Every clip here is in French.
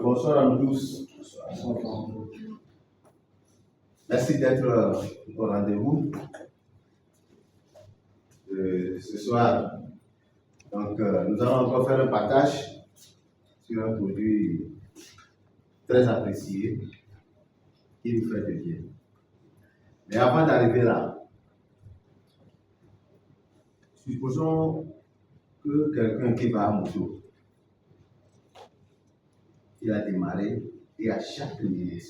Bonsoir à nous tous. Merci d'être au rendez-vous ce soir. Donc, nous allons encore faire un partage sur un produit très apprécié qui nous fait du bien. Mais avant d'arriver là, supposons que quelqu'un qui va à moto, il a démarré et à chaque minute,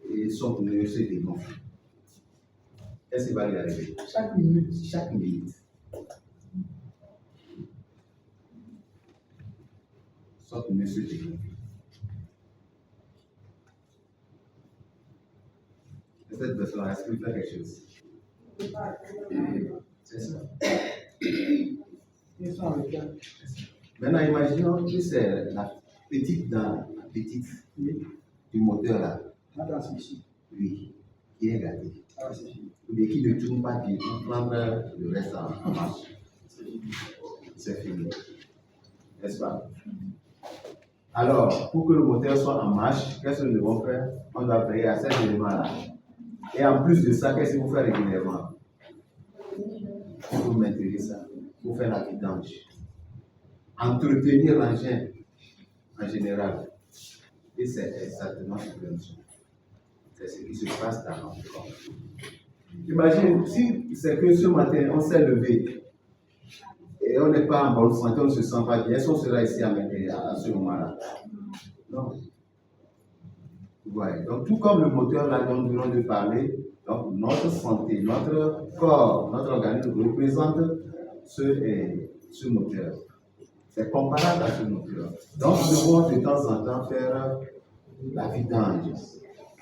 et son pneu se dégonfle. Qu'est-ce qui va lui arriver? Chaque minute. Son pneu se dégonfle. Cette personne, est-ce qu'il fait quelque chose? C'est ça. Maintenant, imaginons que c'est la petite du moteur là. Oui, qui est gâtée. Ou bien qui ne tourne pas bien pour prendre le reste en marche. C'est fini. N'est-ce pas? Alors, pour que le moteur soit en marche, qu'est-ce que nous devons faire? On doit veiller à cet élément-là. Et en plus de ça, qu'est-ce qu'il faut faire régulièrement? Il faut maintenir ça. Il faut faire la vidange. Entretenir l'engin en général. Et c'est exactement ce que nous sommes. C'est ce qui se passe dans notre corps. Imagine, si c'est que ce matin, on s'est levé et on n'est pas en bonne santé, on ne se sent pas bien, est-ce qu'on sera ici à ce moment-là? Non. Ouais. Donc, tout comme le moteur là dont nous venons de parler, donc notre santé, notre corps, notre organisme représente ce moteur. C'est comparable à ce moteur. Donc, nous devons de temps en temps faire la vidange.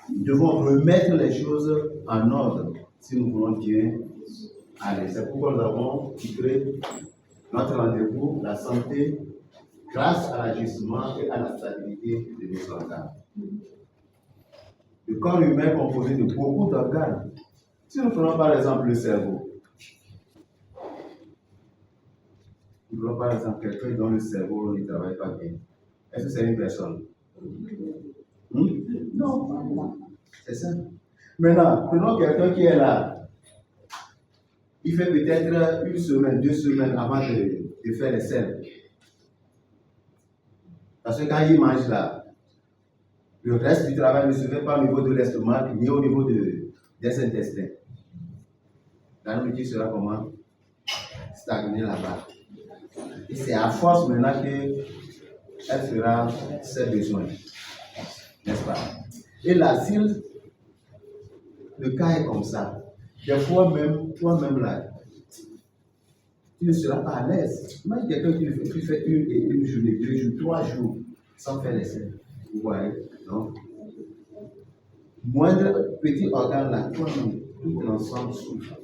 Nous devons remettre les choses en ordre si nous voulons bien aller. C'est pourquoi nous avons titré notre rendez-vous la santé grâce à l'ajustement et à la stabilité de nos organes. Le corps humain est composé de beaucoup d'organes. Si nous prenons par exemple le cerveau, nous prenons par exemple quelqu'un dont le cerveau ne travaille pas bien. Est-ce que c'est une personne? Non. C'est ça. Maintenant, prenons quelqu'un qui est là. Il fait peut-être 1 semaine, 2 semaines avant de faire les selles. Parce que quand il mange là, le reste du travail ne se fait pas au niveau de l'estomac ni au niveau des intestins. La nourriture sera comment? Stagner là-bas. Et c'est à force maintenant qu'elle fera ses besoins. N'est-ce pas? Et là, si le cas est comme ça, des fois même, toi-même là, tu ne seras pas à l'aise. Imagine quelqu'un qui fait une journée, 2 jours, 3 jours sans faire les selles. Vous voyez? Donc, moindre petit organe là, toi-même, tout l'ensemble souffre.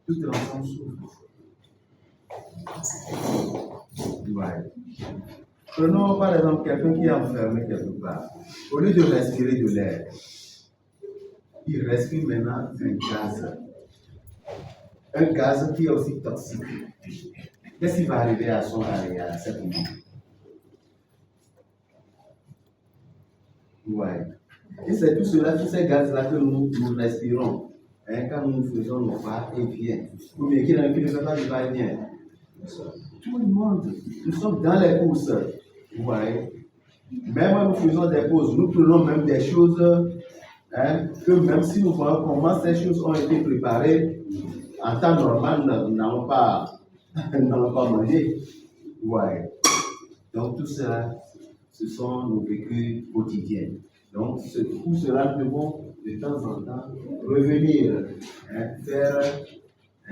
Tout l'ensemble souffre. Ouais. Prenons par exemple quelqu'un qui est enfermé quelque part. Au lieu de respirer de l'air, il respire maintenant un gaz. Un gaz qui est aussi toxique. Qu'est-ce qui va arriver à cette moment? Ouais. Et c'est tout cela, tous ces gaz-là que nous respirons. Hein, quand nous faisons nos pas et bien. Ou bien qui ne fait pas de va et bien. Tout le monde, nous sommes dans les courses. Vous voyez? Même quand nous faisons des pauses, nous prenons même des choses que même si nous voyons comment ces choses ont été préparées, en temps normal, nous n'allons pas manger. Vous voyez? Donc tout cela, ce sont nos vécus quotidiens. Donc pour cela, nous devons de temps en temps revenir, faire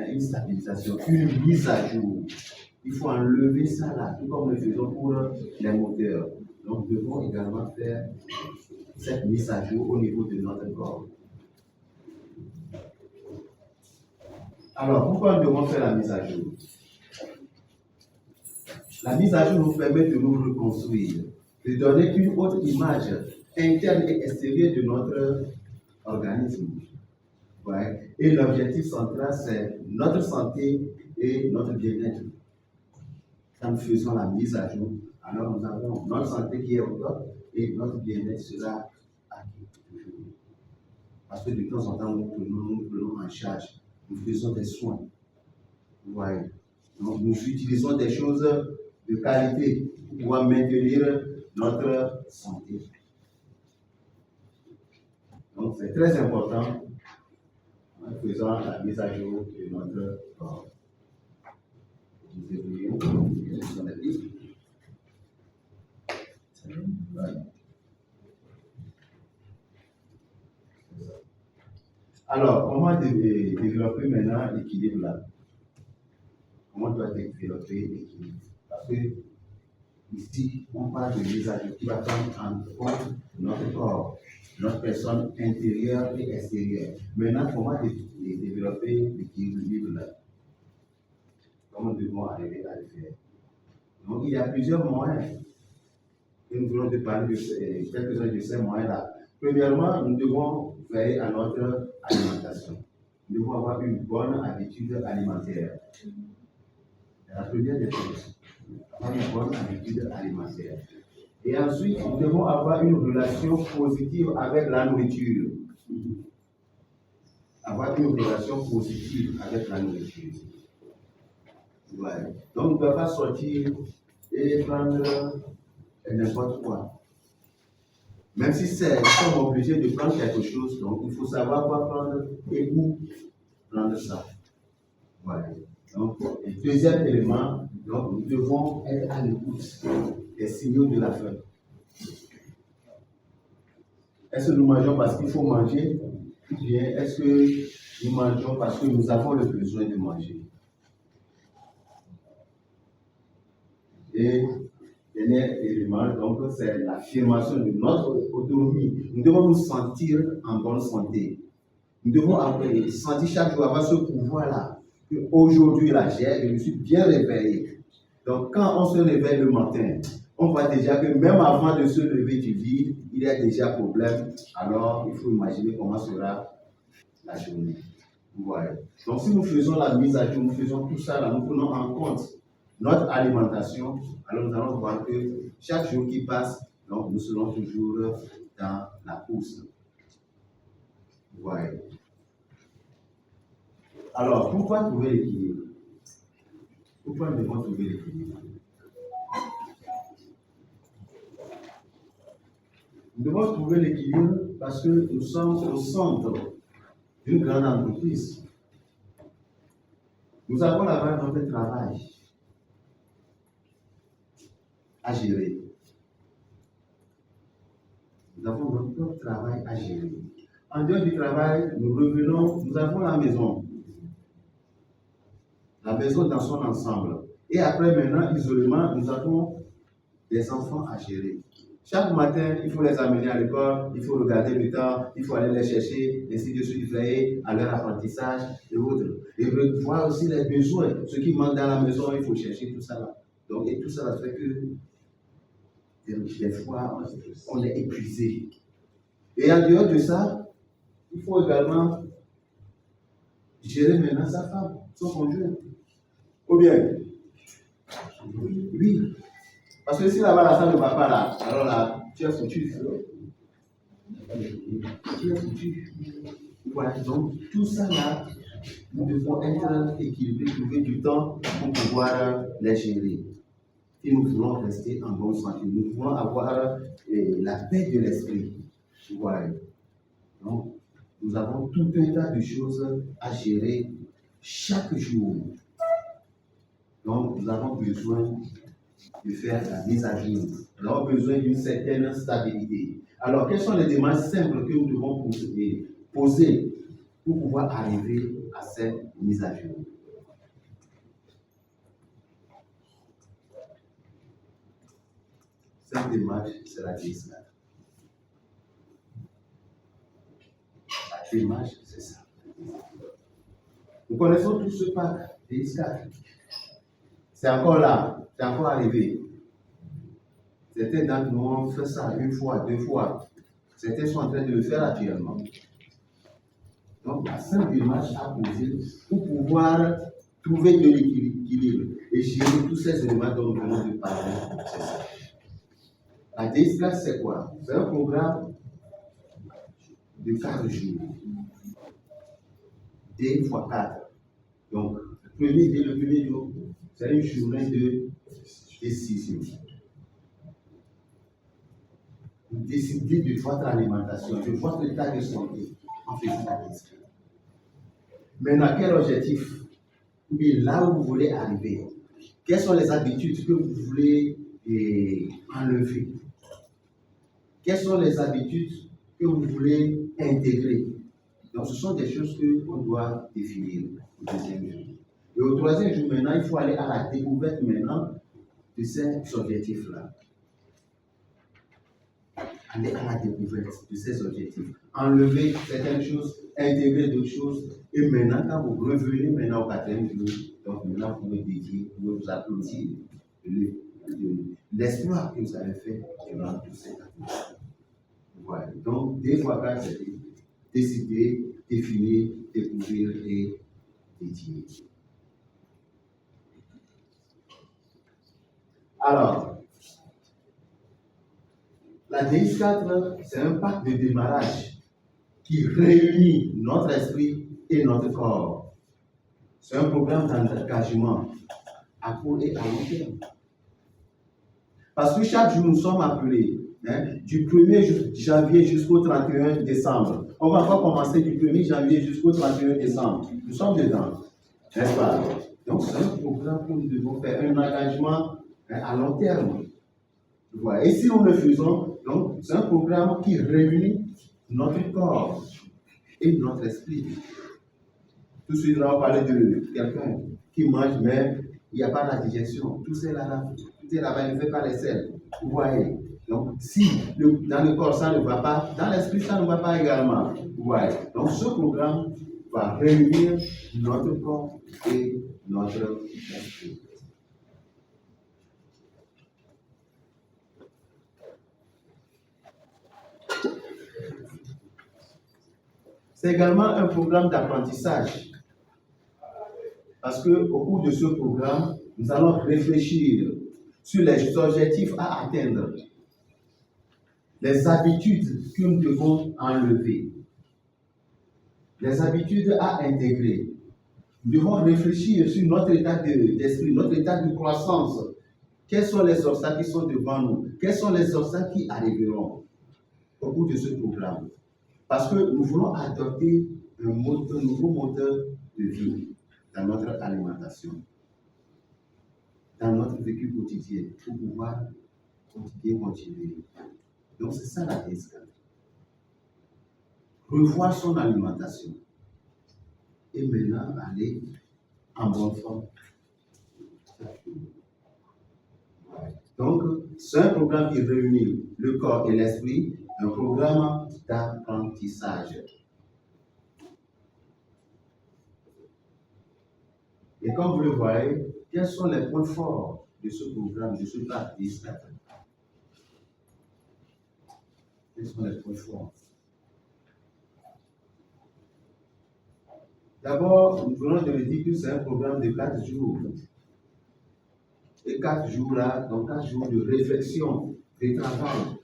une stabilisation, une mise à jour. Il faut enlever ça là, tout comme nous le faisons pour les moteurs. Donc nous devons également faire cette mise à jour au niveau de notre corps. Alors, pourquoi nous devons faire la mise à jour? La mise à jour nous permet de nous reconstruire, de donner une autre image interne et extérieure de notre organisme. Ouais. Et l'objectif central, c'est notre santé et notre bien-être. quand nous faisons la mise à jour, alors nous avons notre santé qui est au top et notre bien-être sera acquis. Parce que de temps en temps, nous prenons en charge, nous faisons des soins. Vous voyez. Donc, nous utilisons des choses de qualité pour pouvoir maintenir notre santé. Donc, c'est très important en faisant la mise à jour de notre corps. Nous évoluons sur la liste. Voilà. Alors, comment développer maintenant l'équilibre là? Comment doit développer l'équilibre? Parce que ici, on parle de mise à jour qui va prendre en compte notre corps, notre personne intérieure et extérieure. Maintenant, comment développer l'équilibre là? Comment devons arriver à le faire? Donc, il y a plusieurs moyens. Et nous voulons te parler de quelques-uns de ces moyens-là. Premièrement, nous devons veiller à notre alimentation. Nous devons avoir une bonne habitude alimentaire. C'est la première des choses. Avoir une bonne habitude alimentaire. Et ensuite, nous devons avoir une relation positive avec la nourriture. Avoir une relation positive avec la nourriture. Ouais. Donc, on ne doit pas sortir et prendre n'importe quoi. Même si nous sommes obligés de prendre quelque chose, donc il faut savoir quoi prendre et où prendre ça. Voilà. Donc, le deuxième élément, donc, nous devons être à l'écoute des signaux de la faim. Est-ce que nous mangeons parce qu'il faut manger ou bien est-ce que nous mangeons parce que nous avons le besoin de manger? Et dernier élément, donc, c'est l'affirmation de notre autonomie. Nous devons nous sentir en bonne santé. Nous devons sentir chaque jour avoir ce pouvoir-là. Aujourd'hui, là, je me suis bien réveillé. Donc, quand on se réveille le matin, on voit déjà que même avant de se lever du lit, il y a déjà problème. Alors, il faut imaginer comment sera la journée. Vous voyez. Donc, si nous faisons la mise à jour, nous faisons tout ça, là, nous prenons en compte notre alimentation, alors nous allons voir que chaque jour qui passe, donc, nous serons toujours dans la course. Vous voyez. Alors, pourquoi trouver l'équilibre? Pourquoi nous devons trouver l'équilibre? Nous devons trouver l'équilibre parce que nous sommes au centre d'une grande entreprise. Nous avons là-bas notre travail à gérer. Nous avons notre travail à gérer. En dehors du travail, nous revenons, nous avons la maison. La maison dans son ensemble. Et après, maintenant, isolement, nous avons des enfants à gérer. Chaque matin, il faut les amener à l'école, il faut regarder le temps, il faut aller les chercher, ainsi de suite, veiller à leur apprentissage et autres. Et voir aussi les besoins, ce qui manque dans la maison, il faut chercher tout ça là. Donc, et tout ça là fait que des fois, on est épuisé. Et en dehors de ça, il faut également gérer maintenant sa femme, son conjoint. Ou bien? Oui. Parce que si là-bas la femme ne va pas là, alors là, tu es foutu. Tu es foutu. Voilà. Donc, tout ça là, nous devons être équilibrés, trouver du temps pour pouvoir les gérer. Et nous voulons rester en bonne santé. Nous voulons avoir la paix de l'esprit. Voilà. Donc, nous avons tout un tas de choses à gérer chaque jour. Donc, nous avons besoin de faire la mise à jour. Nous avons besoin d'une certaine stabilité. Alors, quelles sont les démarches simples que nous devons poser pour pouvoir arriver à cette mise à jour? Cette démarche, c'est la DISCAT. La démarche, c'est ça. Nous connaissons tout ce pack DISCAT. C'est encore là, c'est encore arrivé. Certains d'entre nous ont fait ça une fois, deux fois. Certains sont en train de le faire actuellement. Donc, la simple démarche à poser pour pouvoir trouver de l'équilibre. et gérer tous ces éléments dont nous venons de parler. C'est ça. La DSK, c'est quoi? C'est un programme de 4 jours. D fois 4. Donc, dès le premier jour, c'est une journée de décision. Vous décidez de votre alimentation, de votre état de santé en faisant la DSK. Maintenant, quel objectif? Mais là où vous voulez arriver, quelles sont les habitudes que vous voulez enlever? Quelles sont les habitudes que vous voulez intégrer? Donc, ce sont des choses qu'on doit définir au deuxième jour. Et au troisième jour, maintenant, il faut aller à la découverte maintenant de ces objectifs-là. Aller à la découverte de ces objectifs. Enlever certaines choses, intégrer d'autres choses. Et maintenant, quand vous revenez maintenant au quatrième jour, donc maintenant, vous pouvez dédier, vous pouvez vous applaudir l'espoir que vous avez fait durant tous ces années. Voilà. Donc, des fois, quand c'est décider, définir, découvrir et dédier. Alors, la DX4, c'est un pacte de démarrage qui réunit notre esprit et notre corps. C'est un programme d'engagement à court et à long terme. Parce que chaque jour, nous sommes appelés, du 1er janvier jusqu'au 31 décembre. On va pas commencer du 1er janvier jusqu'au 31 décembre. Nous sommes dedans, n'est-ce pas? Donc, c'est un programme que nous devons faire, un engagement à long terme. Voilà. Et si nous le faisons, donc, c'est un programme qui réunit notre corps et notre esprit. Tout ce là, on parlait de quelqu'un qui mange, mais il n'y a pas la digestion. Tout est là-bas, il ne fait pas les selles. Vous voyez. Donc, si dans le corps ça ne va pas, dans l'esprit ça ne va pas également. Vous voyez. Donc, ce programme va réunir notre corps et notre esprit. C'est également un programme d'apprentissage. Parce qu'au cours de ce programme, nous allons réfléchir sur les objectifs à atteindre, les habitudes que nous devons enlever, les habitudes à intégrer. Nous devons réfléchir sur notre état d'esprit, notre état de croissance. Quels sont les obstacles qui sont devant nous? Quels sont les obstacles qui arriveront au cours de ce programme? Parce que nous voulons adopter un nouveau moteur de vie dans notre alimentation, dans notre vécu quotidien, pour pouvoir continuer. Donc c'est ça la DSK. Revoir son alimentation et maintenant aller en bonne forme. Donc, c'est un programme qui réunit le corps et l'esprit, un programme d'apprentissage. Et comme vous le voyez, quels sont les points forts de ce programme, de ce pacte DSK? Quels sont les points forts? D'abord, nous venons de le dire que c'est un programme de 4 jours. Et 4 jours là, donc 4 jours de réflexion, de travail.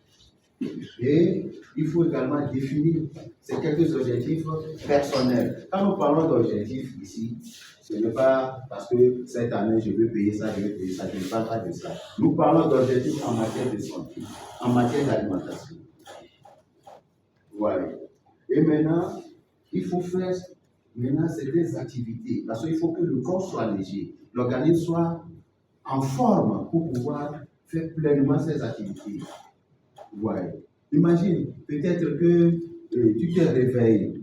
Et il faut également définir ces quelques objectifs personnels. Quand nous parlons d'objectifs ici, ce n'est pas parce que cette année je veux payer ça, je ne parle pas de ça. Nous parlons d'objectifs en matière de santé, en matière d'alimentation. Voilà. Et maintenant, il faut faire certaines activités, parce qu'il faut que le corps soit léger, l'organisme soit en forme pour pouvoir faire pleinement ces activités. Voilà. Imagine, peut-être que tu t'es réveillé,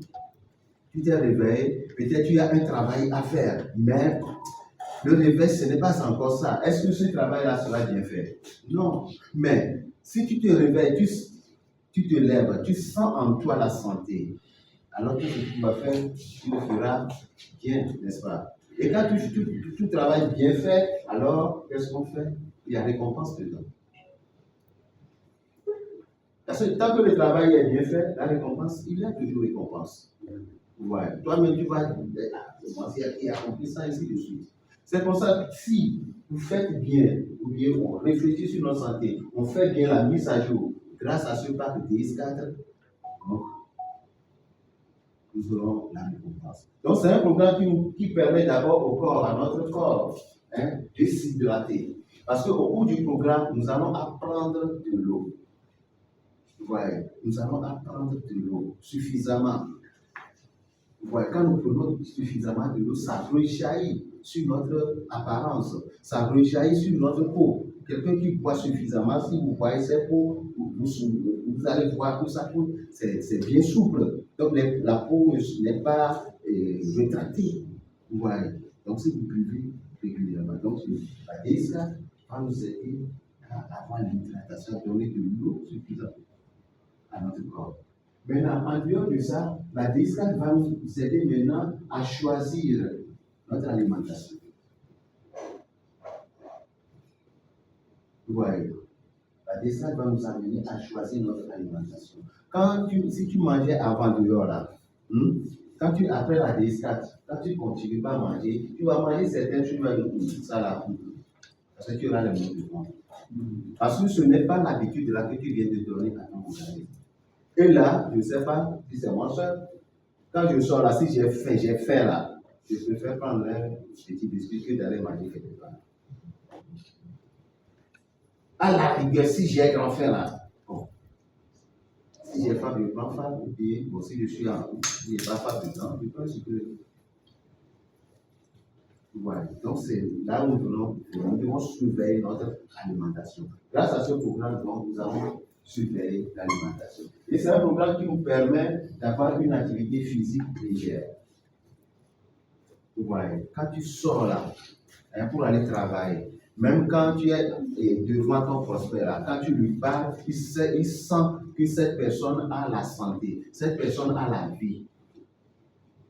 peut-être tu as un travail à faire, mais le réveil, ce n'est pas encore ça. Est-ce que ce travail-là sera bien fait? Non. Mais si tu te réveilles, tu te lèves, tu sens en toi la santé, alors tout ce que tu vas faire, tu le feras bien, n'est-ce pas? Et quand tu travailles bien fait, alors qu'est-ce qu'on fait? Il y a récompense dedans. Parce que tant que le travail est bien fait, la récompense, il y a toujours récompense. Ouais. Toi-même, tu vas commencer à accomplir ça ainsi de suite. C'est pour ça que si vous faites bien, ou bien on réfléchit sur notre santé, on fait bien la mise à jour grâce à ce pack DS4, nous aurons la récompense. Donc, c'est un programme qui permet d'abord au corps, à notre corps, de s'hydrater. Parce qu'au bout du programme, nous allons apprendre de l'eau. Ouais, nous allons apprendre de l'eau suffisamment. Ouais, quand nous prenons suffisamment de l'eau, ça rejaillit sur notre apparence, ça rejaillit sur notre peau. Quelqu'un qui boit suffisamment, si vous voyez ses peaux, vous allez voir que sa peau, c'est bien souple. Donc la peau n'est pas rétractée. Vous voyez. Donc si vous buvez régulièrement, donc la DSA va nous aider à avoir l'hydratation, donner de l'eau suffisante à notre corps. Maintenant, en dehors de ça, la DSA va nous aider maintenant à choisir notre alimentation. Vous voyez, la DSA va nous amener à choisir notre alimentation. Si tu mangeais avant dehors là, quand tu après la DSA, quand tu continues pas à manger, tu vas manger certaines choses, tu vas dire ça là, parce que tu auras le mot de ventre. Parce que ce n'est pas l'habitude là que tu viens de donner à ton organisme. Et là, je ne sais pas si c'est moi seul. Quand je sors là, si j'ai faim là, je préfère prendre un petit biscuit que d'aller manger quelque part. À la rigueur, si j'ai grand faim là, bon. Si j'ai faim, je prends faim. Et puis, bon, si je suis en couple, si je n'ai pas faim dedans, je prends ce que. Voilà. Donc, c'est là où nous devons surveiller notre alimentation. Grâce à ce programme, nous avons surveillé l'alimentation. Et c'est un programme qui nous permet d'avoir une activité physique légère. Vous voyez, quand tu sors là, pour aller travailler, même quand tu es devant ton prospect là, quand tu lui parles, il sent que cette personne a la santé, cette personne a la vie.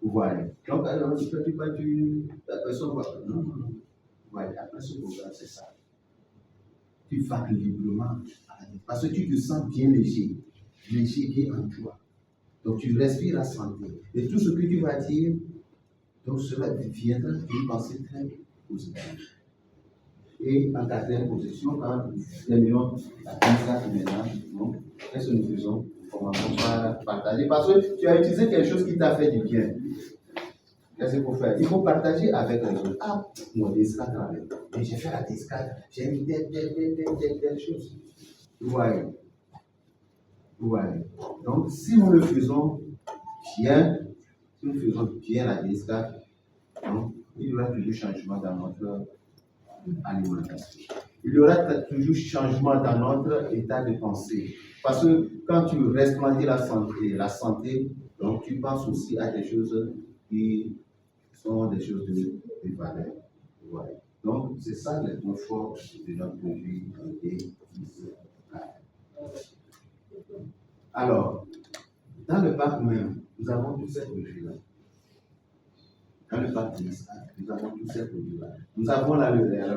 Vous voyez. Donc, alors, la personne va. Non. Vous voyez, après ce programme, c'est ça. Tu vas librement. Parce que tu te sens bien léger, bien en toi. Donc, tu respires la santé. Et tout ce que tu vas dire, donc cela viendra d'une pensée très positive. Et en quatrième position, quand nous terminons la pensée maintenant, qu'est-ce que nous faisons? Commençons par partager. Parce que tu as utilisé quelque chose qui t'a fait du bien. Qu'est-ce qu'il faut faire? Il faut partager avec les autres. Ah, mon DSK travaille. Mais j'ai fait la DSK, j'ai mis telle chose. Vous voyez. Donc, si nous le faisons bien, la DSK, il y aura toujours changement dans notre alimentation. Il y aura toujours changement dans notre état de pensée. Parce que quand tu resplendis la santé, donc tu penses aussi à des choses qui sont des choses de valeur. Ouais. Donc, c'est ça le confort de notre vie et alors, dans le parc même, nous avons tous ces produits-là. Dans le parc nous avons tous ces produits-là. Nous avons la vera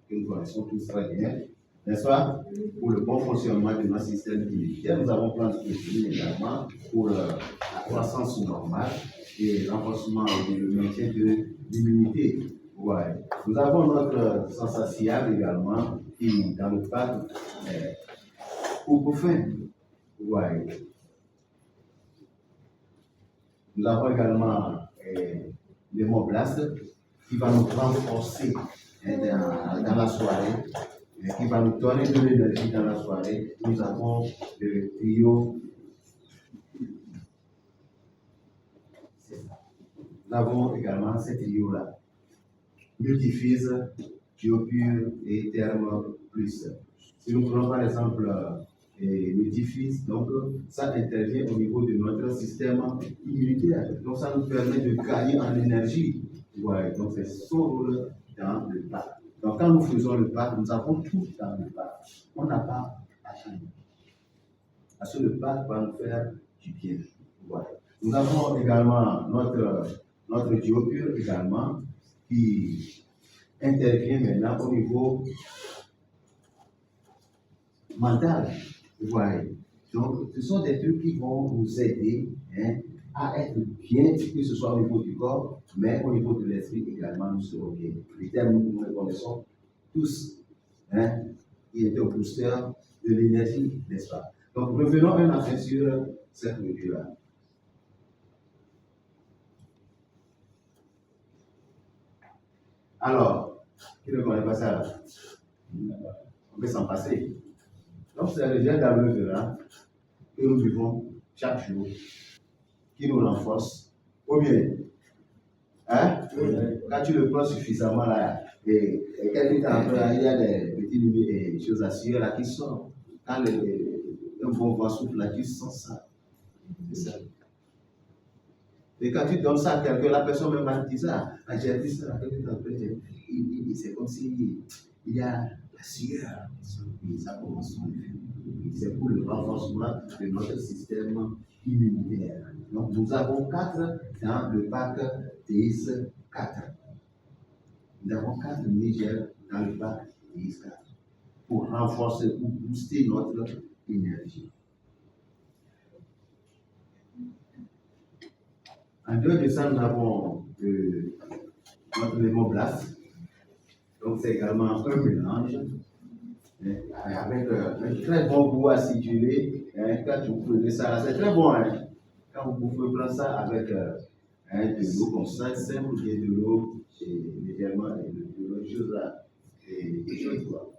que nous connaissons tous très bien, n'est-ce pas? Pour le bon fonctionnement de notre système immunitaire. Nous avons plein de produits également pour la croissance normale et renforcement et le maintien de l'immunité. Ouais. Nous avons notre sensatiable également qui, dans le parc, pour faim. Ouais. Nous avons également le Moblast qui va nous renforcer dans la soirée, qui va nous donner de l'énergie dans la soirée. Nous avons le trio. Nous avons également ce trio-là. Multifise, Biopure et Thermo Plus. Si nous prenons par exemple Multifise, donc ça intervient au niveau de notre système immunitaire. Donc ça nous permet de gagner en énergie. Ouais, donc c'est son rôle dans le parc. Donc quand nous faisons le parc, nous avons tout dans le parc. On n'a pas à changer. Parce que le parc va nous faire du bien. Ouais. Nous avons également notre Diopure également qui intervient maintenant au niveau mental. Vous voyez. Donc, ce sont des trucs qui vont nous aider à être bien, que ce soit au niveau du corps, mais au niveau de l'esprit également, nous serons bien. Les termes que nous connaissons tous, hein, il était au booster de l'énergie, n'est-ce pas? Donc, revenons un instant sur cette revue-là. Alors, qui ne connaît pas ça là? On peut s'en passer. Donc, c'est le gel d'aloe vera que nous vivons chaque jour, qui nous renforce. Ou bien, hein? Quand tu le prends suffisamment là, et quelques temps après, il y a des petites choses à suivre là qui sortent. Quand un bon vent souffle là, tu sens ça. C'est ça. Et quand tu donnes ça à quelqu'un, la personne même va te dire ça. Ah, j'ai vu ça, quelques temps après, c'est comme s'il y a la sueur. Et ça commence son effet. C'est pour le renforcement de notre système immunitaire. Donc, nous avons 4 dans le pack TIS 4. Nous avons 4 Niger dans le pack TIS 4 pour renforcer, pour booster notre énergie. En dehors de ça, nous avons notre lémoblast. Donc, c'est également un mélange avec un très bon goût acidulé. Quand vous prenez ça, c'est très bon. Quand vous pouvez prendre ça avec de l'eau comme ça, simple, ou bien de l'eau légèrement, de l'eau chose là, des choses quoi.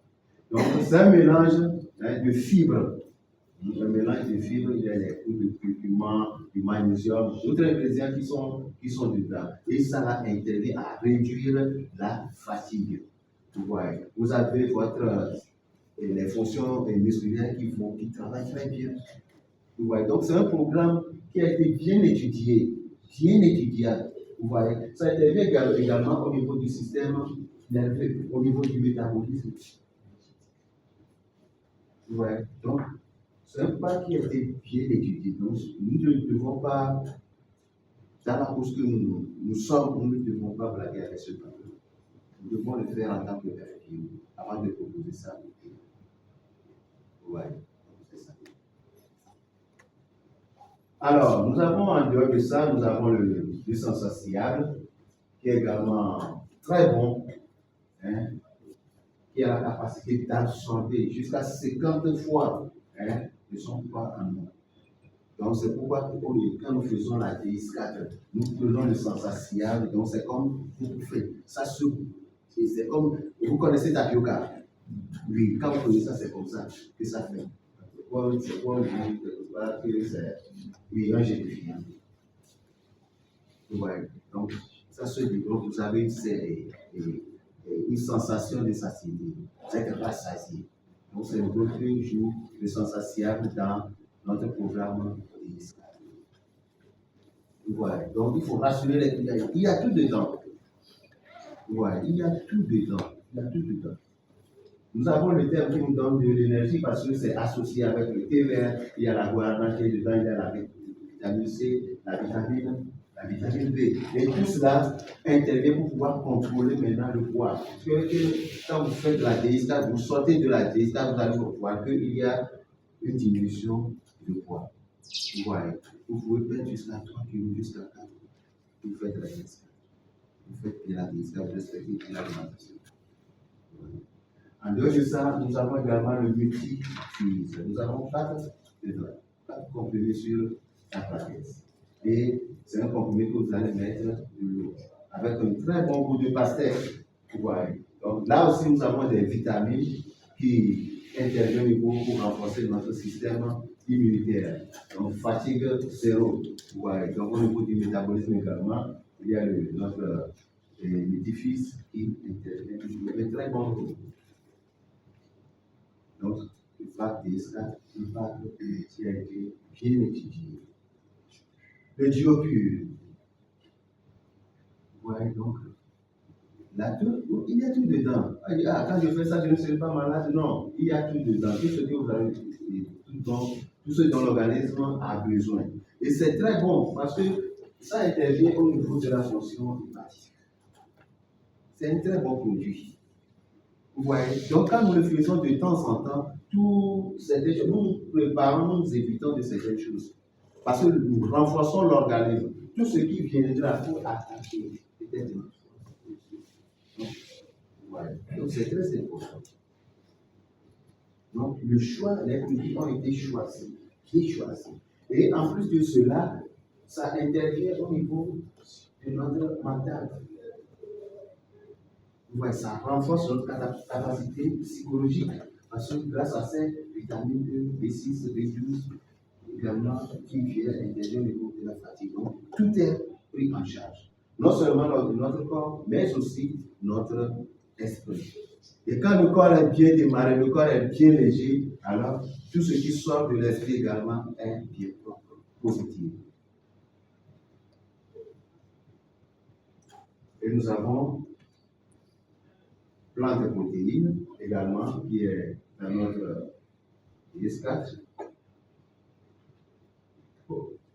Donc, c'est un mélange de fibres. Un mélange de fibres, il y a des coups de curcuma, du magnésium, d'autres ingrédients qui sont dedans. Et ça va intervient à réduire la fatigue. Vous avez les fonctions musculaires qui travaillent très bien. Vous voyez, donc c'est un programme qui a été bien étudié. Vous voyez, ça intervient également au niveau du système nerveux, au niveau du métabolisme. Vous voyez, donc c'est un pas qui a été bien étudié. Donc nous ne devons pas, dans la cause que nous sommes, nous ne devons pas blaguer avec ce pas. Nous devons le faire en tant que vérifié avant de proposer ça. Ouais, c'est ça. Alors, nous avons en dehors de ça, nous avons le sensatiable, qui est également très bon, hein, qui a la capacité d'absorber jusqu'à 50 fois de son poids en nous. Donc, c'est pourquoi quand nous faisons la DX4, nous prenons le sensatiable, donc c'est comme vous faites, ça se. C'est comme, vous connaissez tapioca. Oui, quand vous connaissez ça, c'est comme ça que ça fait. C'est quoi vous dites que c'est oui, un gélifiant. Ouais. Donc, ça se dit, donc vous avez une sensation de satiété. C'est que rassasié. Donc, c'est notre jour de sensatiable dans notre programme. Ouais. Donc, il faut rassurer les clients. Il y a tout dedans. Ouais, il y a tout dedans. Il y a tout dedans. Nous avons le terme qui nous donne de l'énergie parce que c'est associé avec le thé vert, il y a la guarana qui est dedans, il y a la vitamine C, la vitamine B. Et tout cela intervient pour pouvoir contrôler maintenant le poids. Parce que quand vous faites de la déhiscade, vous sortez de la déhiscade, vous allez voir qu'il y a une diminution de poids. Vous voyez, vous pouvez perdre jusqu'à 3 kg, jusqu'à 4 kg. Vous faites de la déhiscade. Vous faites de la déhiscade, vous respectez l'alimentation. En dehors de ça, nous avons également le multi-fuse. Nous avons 4 comprimés sur la plaquette. Et c'est un comprimé que vous allez mettre de l'eau avec un très bon goût de pastèque. Donc là aussi, nous avons des vitamines qui interviennent pour renforcer notre système immunitaire. Donc fatigue zéro. Donc au niveau du métabolisme également, il y a notre multi-fuse qui intervient. Un très bon goût. Donc, le fact est ça, le fact qui a été bien étudié. Le diopure. Ouais, donc, là, il y a tout dedans. Quand je fais ça, je ne serai pas malade. Non, il y a tout dedans. Tout ce que vous avez, tout ce dont l'organisme a besoin. Et c'est très bon parce que ça intervient au niveau de la fonction hépatique. C'est un très bon produit. Vous voyez, donc quand nous le faisons de temps en temps, tout nous préparons, nous évitons de certaines choses. Parce que nous renforçons l'organisme. Tout ce qui viendra pour attaquer, peut-être. Ouais. Donc c'est très important. Donc le choix, les produits ont été choisis, bien choisis. Et en plus de cela, ça intervient au niveau de notre mental. Ouais, ça renforce notre capacité psychologique. Parce que grâce à ces vitamines E, B6, B12, également, qui viennent intervenir au niveau de la fatigue. Donc, tout est pris en charge. Non seulement notre corps, mais aussi notre esprit. Et quand le corps est bien démarré, le corps est bien léger, alors tout ce qui sort de l'esprit également est bien propre, positif. Et nous avons plante de protéines également, qui est dans notre IS4.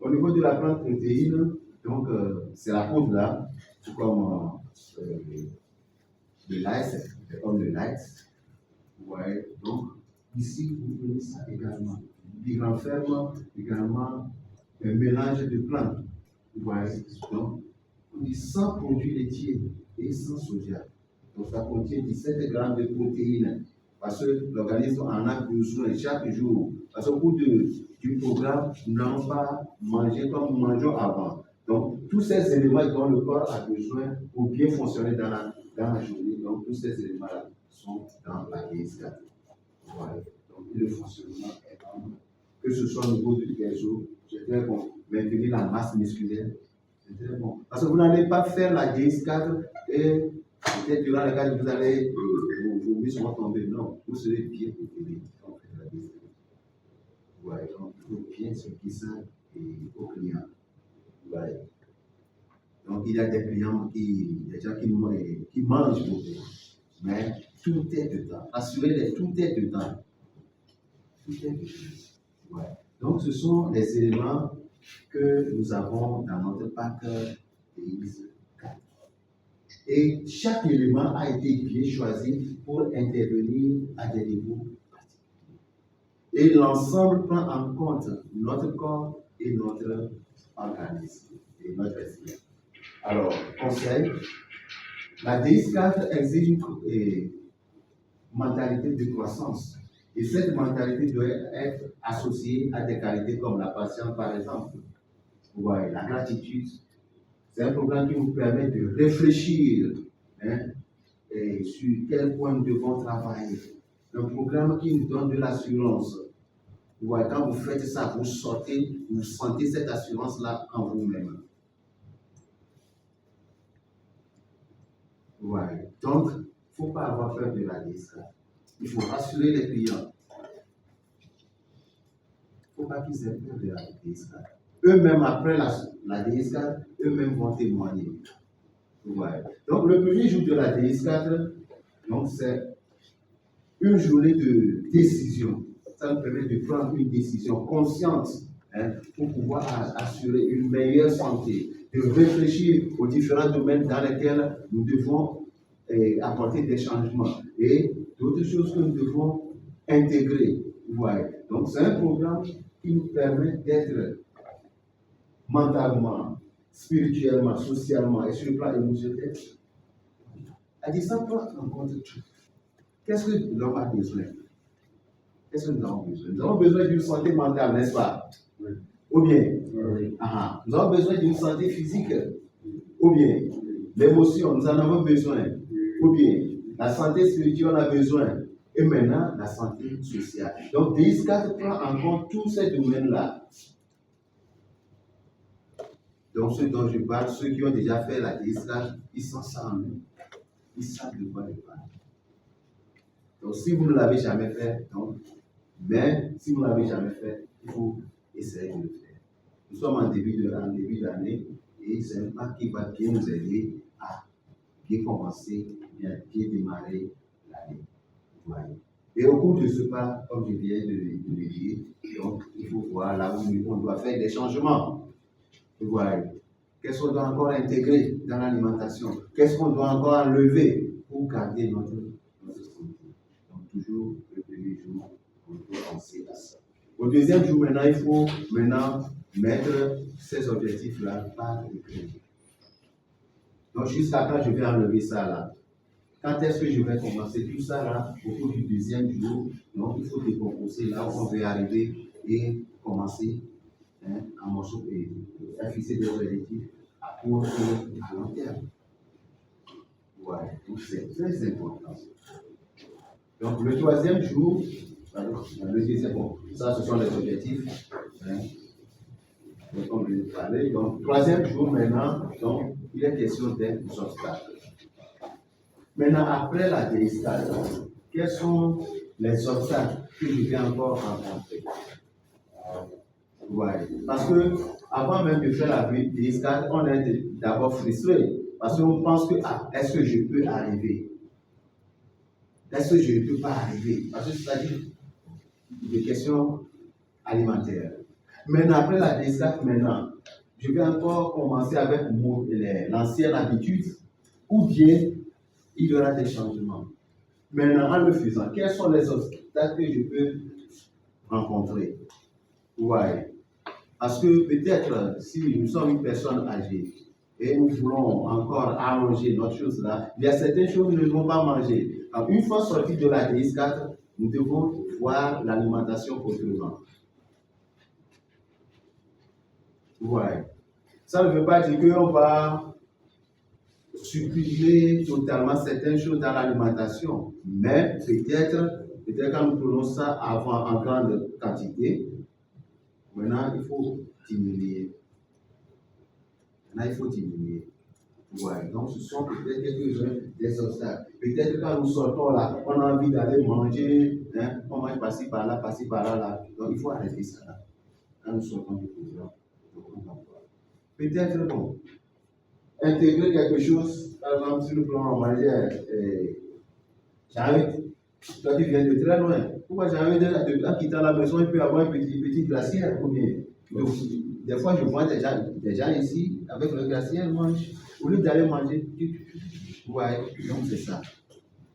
Au niveau de la plante protéine, donc c'est la poudre là, tout comme le lice, comme le lice. Ouais, donc ici vous prenez ça également. Il renferme également un mélange de plantes. Ouais, donc on dit 100 produits laitiers et 100 soja. Donc ça contient 17 grammes de protéines. Parce que l'organisme en a besoin chaque jour. Parce qu'au bout du programme, nous n'allons pas manger comme nous mangeons avant. Donc, tous ces éléments dont le corps a besoin pour bien fonctionner dans la journée, donc tous ces éléments-là sont dans la DSK. Voilà. Donc, le fonctionnement est bon. Que ce soit au niveau du réseau, c'est très bon. Maintenir la masse musculaire, c'est très bon. Parce que vous n'allez pas faire la DS4 et peut-être durant le cadre, vous allez, vos muscles vont tomber. Non, vous serez bien préparé. Ouais, donc il faut bien expliquer ça aux clients. Ouais. Donc il y a des clients des gens qui mangent beaucoup, mais tout est dedans. Assurez-les, tout est dedans. Tout est dedans. Ouais. Donc ce sont les éléments que nous avons dans notre pack DX4. Et chaque élément a été bien choisi pour intervenir à des niveaux particuliers. Et l'ensemble prend en compte notre corps et notre organisme et notre esprit. Alors, conseil, la DX4 exige une mentalité de croissance. Et cette mentalité doit être associée à des qualités comme la patience, par exemple. Ouais, la gratitude. C'est un programme qui nous permet de réfléchir sur quel point nous devons travailler. Un programme qui nous donne de l'assurance. Ouais, quand vous faites ça, vous sortez, vous sentez cette assurance-là en vous-même. Ouais. Donc, il ne faut pas avoir peur de la DSK. Il faut rassurer les clients. Il ne faut pas qu'ils aient peur de la DSK. Eux-mêmes, après la DSK, eux-mêmes vont témoigner. Ouais. Donc, le premier jour de la DS4, c'est une journée de décision. Ça nous permet de prendre une décision consciente pour pouvoir assurer une meilleure santé, de réfléchir aux différents domaines dans lesquels nous devons apporter des changements et d'autres choses que nous devons intégrer. Ouais. Donc, c'est un programme qui nous permet d'être mentalement, spirituellement, socialement et sur le plan émotionnel. Elle dit ça prend en compte tout. Qu'est-ce que l'homme a besoin? Qu'est-ce que nous avons besoin? Nous avons besoin d'une santé mentale, n'est-ce pas? Oui. Ou bien, oui. Nous avons besoin d'une santé physique. Ou bien, l'émotion, nous en avons besoin. Ou bien, la santé spirituelle, on a besoin. Et maintenant, la santé sociale. Donc, DS4 prend en compte tous ces domaines-là. Donc, ceux dont je parle, ceux qui ont déjà fait la DS4, ils sont ça en eux. Ils savent de quoi je parle. Donc, si vous ne l'avez jamais fait, mais si vous ne l'avez jamais fait, il faut essayer de le faire. Nous sommes en début d'année et c'est un pas qui va bien nous aider à bien commencer, bien démarrer l'année. Voilà. Et au cours de ce pas, comme je viens de le dire, donc il faut voir là où on doit faire des changements. Voilà. Qu'est-ce qu'on doit encore intégrer dans l'alimentation? Qu'est-ce qu'on doit encore enlever pour garder notre santé? Donc, toujours le premier jour, on doit penser à ça. Au deuxième jour, maintenant, il faut mettre ces objectifs-là par écrit. Donc, jusqu'à quand je vais enlever ça là? Quand est-ce que je vais commencer tout ça là au cours du deuxième jour? Donc, il faut décomposer là où on veut arriver et commencer à morceau et à fixer des objectifs à court et à long terme. Ouais, donc c'est très important. Donc, le troisième jour, le deuxième, bon, ça ce sont les objectifs. Donc, on vient de parler. Donc, troisième jour maintenant, donc, il est question des obstacles. Maintenant, après la délescalade, quels sont les obstacles que je vais encore rencontrer? Ouais. Parce que avant même de faire la délescalade, on est d'abord frustré. Parce qu'on pense que, est-ce que je peux arriver? Est-ce que je ne peux pas arriver? Parce que c'est-à-dire des questions alimentaires. Maintenant, après la délescalade, maintenant, je vais encore commencer avec l'ancienne habitude, ou bien il y aura des changements. Maintenant, en le faisant, quels sont les obstacles que je peux rencontrer? Ouais. Parce que peut-être, si nous sommes une personne âgée et nous voulons encore allonger notre chose là, il y a certaines choses que nous ne devons pas manger. Alors, une fois sortis de la DS4, nous devons voir l'alimentation autrement. Ouais. Ça ne veut pas dire qu'on va supprimer totalement certaines choses dans l'alimentation, mais peut-être quand nous prenons ça avant en grande quantité, maintenant il faut diminuer. Ouais, donc ce sont peut-être quelques-uns des obstacles. Peut-être quand nous sortons là, on a envie d'aller manger, on mange par-ci par-là, là. Donc il faut arrêter ça là. Quand nous sortons du programme. Peut-être bon, intégrer quelque chose, par exemple, si nous prenons manger, j'arrive, toi tu viens de très loin. Pourquoi j'arrive en quittant la maison, il peut y avoir une petite glacière ou bien. Donc, des fois, je vois des gens ici, avec le glacier, ils mangent. Au lieu d'aller manger, ouais, donc c'est ça.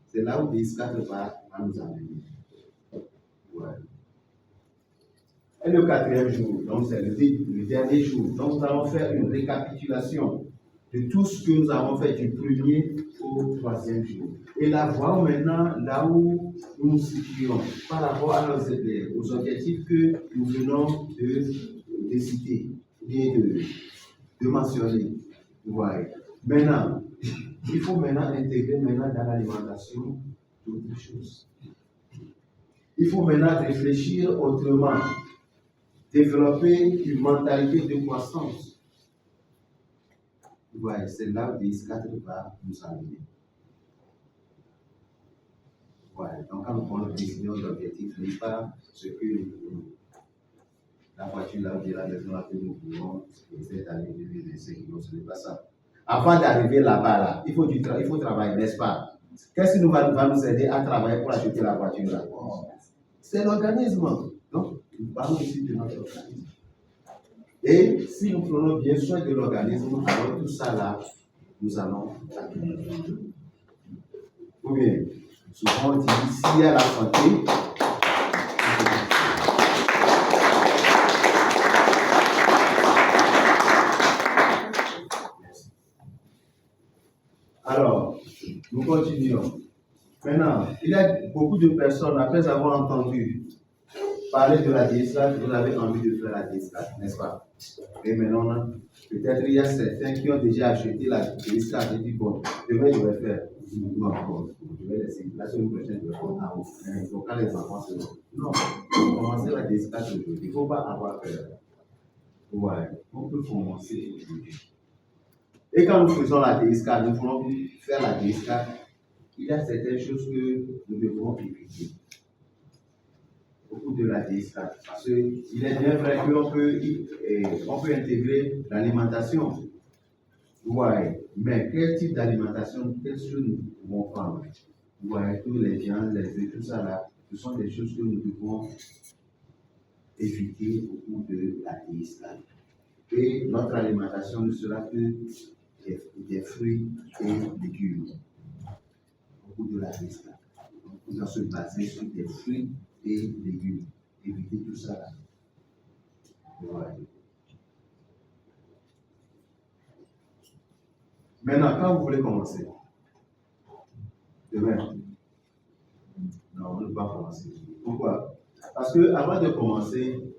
C'est là où les 4 va nous amener. Ouais. Et le quatrième jour, donc c'est le dernier jour. Donc nous allons faire une récapitulation de tout ce que nous avons fait du premier au troisième jour. Et là, voir maintenant là où nous nous situons par rapport aux objectifs que nous venons de citer, et de mentionner. Ouais. Maintenant, il faut maintenant intégrer maintenant dans l'alimentation d'autres choses. Il faut maintenant réfléchir autrement, développer une mentalité de croissance. Ouais, c'est là où DS4 va nous amener. Ouais, donc quand nous prenons décision d'objectif, n'est pas ce que la voiture là ou la maison là que nous voulons, cette année 2025, ce n'est pas ça. Avant d'arriver là-bas, là, il faut travailler, n'est-ce pas? Qu'est-ce qui va nous aider à travailler pour acheter la voiture là? C'est l'organisme. Donc, nous parlons ici de notre organisme. Et si nous prenons bien soin de l'organisme, alors tout ça là, nous allons acquérir. Ou bien, souvent on dit, s'il y a la santé, alors, nous continuons. Maintenant, il y a beaucoup de personnes, après avoir entendu parler de la DS4, vous avez envie de faire la DS4, n'est-ce pas? Et maintenant, peut-être il y a certains qui ont déjà acheté la DS4 et disent, bon, demain je vais faire. Non, bon, je vais laisser. La semaine prochaine, je vais faire. Ah, il faut quand les enfants se donnent. Non, commencer la DS4 aujourd'hui. Il ne faut pas avoir peur. Ouais, on peut commencer aujourd'hui. Et quand nous faisons la DS4, nous voulons faire la DS4, il y a certaines choses que nous devons éviter au cours de la DS4. Parce qu'il est bien vrai qu'on peut intégrer l'alimentation. Ouais, mais quel type d'alimentation, qu'est-ce que nous pouvons prendre? Ouais, tous les viandes, les œufs, tout ça là, ce sont des choses que nous devons éviter au cours de la DS4. Et notre alimentation ne sera que des fruits et légumes au cours de la DS4. Donc, on doit se baser sur des fruits et légumes. Éviter tout ça là. Ouais. Maintenant, quand vous voulez commencer, demain, non, on ne peut pas commencer. Pourquoi? Parce que avant de commencer,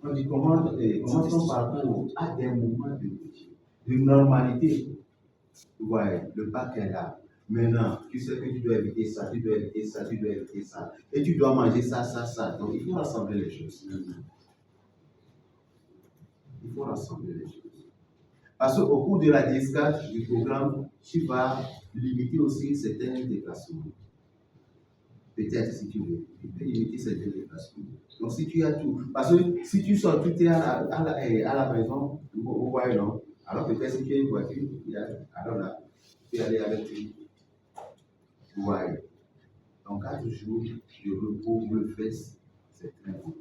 on dit commence ton parcours à des moments de normalité. Vous voyez, le bac est là. Maintenant, tu sais que tu dois éviter ça, tu dois éviter ça, tu dois éviter ça. Et tu dois manger ça, ça, ça. Donc, il faut rassembler les choses. Il faut rassembler les choses. Parce qu'au cours de la discussion du programme, tu vas limiter aussi certains déplacements. Peut-être si tu veux. Tu peux limiter certains déplacements. Donc, si tu as tout. Parce que si tu sors, tu es à la maison, vous voyez, non? Alors, peut-être si tu as une voiture, alors là, tu peux aller avec lui. Vous voyez. Donc, 4 jours de repos pour le fesses, c'est très bon.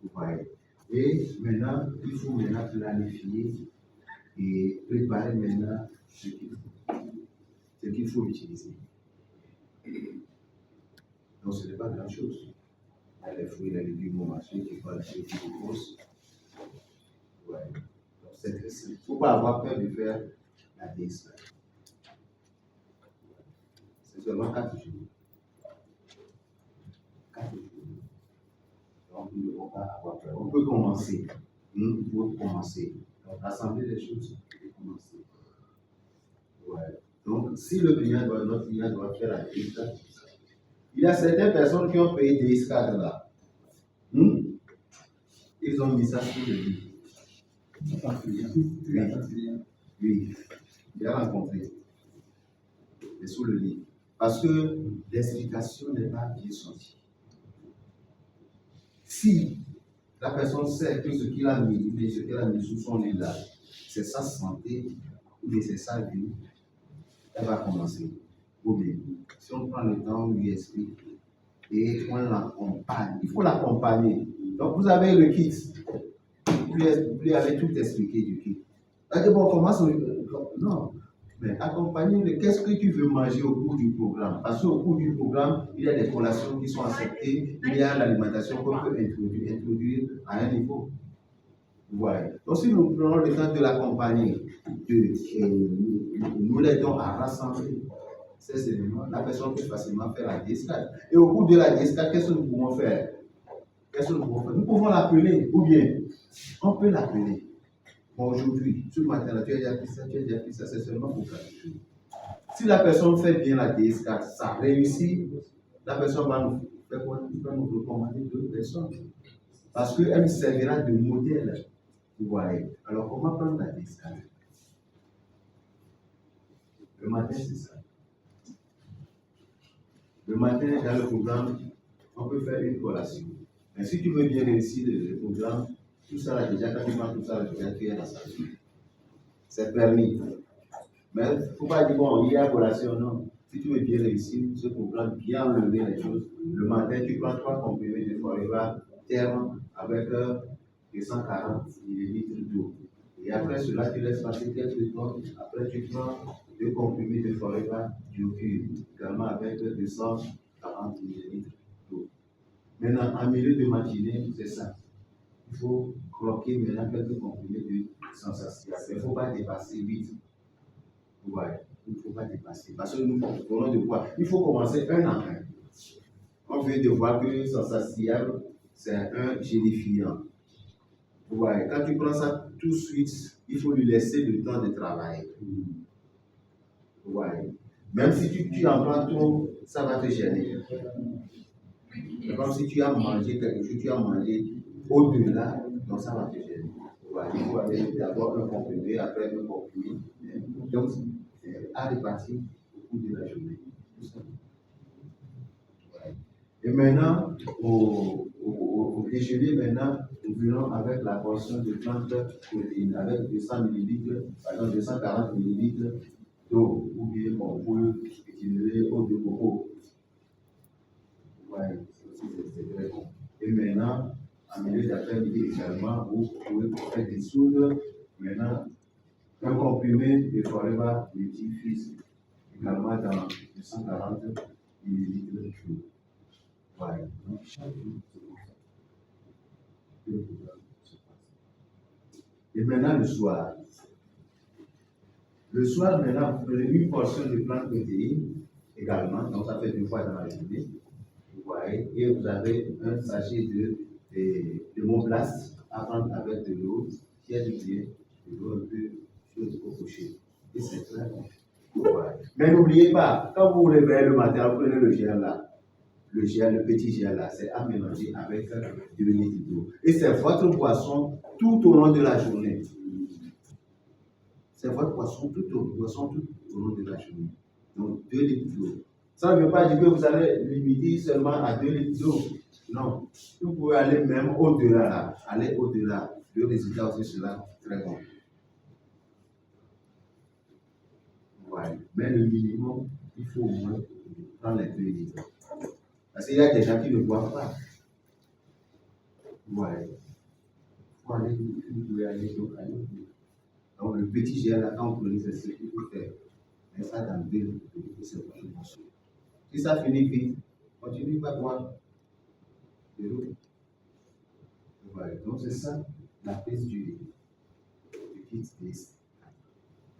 Vous voyez. Et maintenant, il faut maintenant planifier et préparer maintenant ce qu'il faut utiliser. Donc, ce n'est pas grand-chose. Il y a les fruits, les légumes au marché, tu peux acheter des courses. Ouais. Donc, c'est très simple. Il ne faut pas avoir peur de faire la DSA. C'est seulement 4 jours. 4 jours. Donc, nous ne devons pas avoir peur. On peut commencer. Nous pouvons commencer. Donc, rassembler les choses et commencer. Ouais. Donc, si notre client doit faire la DSA, il y a certaines personnes qui ont payé des escades là. Ils ont mis ça sur le lit. Oui, il a rencontré. C'est sous le lit. Parce que l'explication n'est pas bien sortie. Si la personne sait que ce qu'il a mis, ce qu'elle a mis sous son lit là, c'est sa santé, ou c'est sa vie, elle va commencer. Ou bien, si on prend le temps, on lui explique et on l'accompagne. Il faut l'accompagner. Donc, vous avez le kit. Vous lui avez tout expliqué du kit. Bon, comment ça. Non. Mais accompagner, qu'est-ce que tu veux manger au cours du programme? Parce qu'au cours du programme, il y a des collations qui sont acceptées, il y a l'alimentation qu'on peut introduire à un niveau. Voilà. Donc, si nous prenons le temps de l'accompagner, nous l'aidons à rassembler ces éléments, la personne peut facilement faire la discade. Et au cours de la discade, qu'est-ce que nous pouvons faire? Nous pouvons l'appeler, ou bien, on peut l'appeler. Bon, aujourd'hui, ce matin, tu as déjà fait ça, c'est seulement pour 4 jours. Si la personne fait bien la DSK, ça réussit, la personne va nous faire quoi? Il va nous recommander d'autres personnes. Parce qu'elle servira de modèle. Vous voyez. Alors, comment prendre la DSK? Le matin, c'est ça. Le matin, dans le programme, on peut faire une collation. Mais si tu veux bien réussir le programme, tout ça là déjà, quand tu prends tout ça là, déjà, tu es dans sa vie. C'est permis. Mais il ne faut pas dire, bon, il y a collation, non. Si tu veux bien réussir ce programme, bien enlever les choses, le matin, tu prends 3 comprimés de Forever terme avec 240 ml d'eau. Et après cela, tu laisses passer quelques temps. Après, tu prends 2 comprimés de Forever Diocure, également avec 240 ml d'eau. Maintenant, en milieu de matinée, c'est ça. Il faut croquer maintenant quelques comprimés de sensation. Il ne faut pas dépasser 8. Ouais, il ne faut pas dépasser. Parce que nous voulons de voir. Il faut commencer un à un. On veut de voir que sensationnel, c'est un gélifiant. Ouais, quand tu prends ça tout de suite, il faut lui laisser le temps de travailler. Ouais. Même si tu en prends trop, ça va te gêner. C'est comme si tu as mangé quelque chose, tu as mangé au-delà, donc ça va te gêner. Ouais, il faut aller d'abord un comprimé, après un comprimé. Donc, à répartir au cours de la journée. Et maintenant, au déjeuner, maintenant, nous venons avec la portion de 30 protéines, avec 200 ml, par exemple 240 ml d'eau, ou bien on peut utiliser eau de coco. Ouais, c'est très bon. Et maintenant, en milieu d'après-midi également, vous pouvez faire dissoudre maintenant un comprimé de Forever Multifils, également dans 240 ml de jour. Voilà. Donc, chaque jour, c'est comme ça. Et maintenant, le soir, Le soir, maintenant, vous prenez une portion de plantes protéines également, donc ça fait 2 fois dans la journée. Vous voyez, et vous avez un sachet de Montblast à prendre avec de l'eau, qui est du bien, de l'eau un peu chaude au coucher. Et c'est très bon. Voilà. Mais n'oubliez pas, quand vous vous réveillez le matin, vous prenez le gel là. Le gel, le petit gel là, c'est à mélanger avec 2 litres d'eau. Et c'est votre boisson tout au long de la journée. C'est votre boisson tout au long de la journée. Donc 2 litres d'eau. Ça ne veut pas dire que vous allez limiter seulement à 2 litres d'eau. Non. Vous pouvez aller même au-delà là. Aller au-delà. Le résultat aussi sera très bon. Voilà. Mais le minimum, il faut au moins prendre les 2 litres. Parce qu'il y a des gens qui ne boivent pas. Voilà. Il faut aller, vous pouvez aller donc aller. Donc le petit gel là, quand vous prenez, c'est ce qu'il faut faire. Mais ça dans 2 litres, c'est votre boisson. Si ça finit vite, continuez pas à boire de l'eau. Voilà. Donc c'est ça la piste du kit test.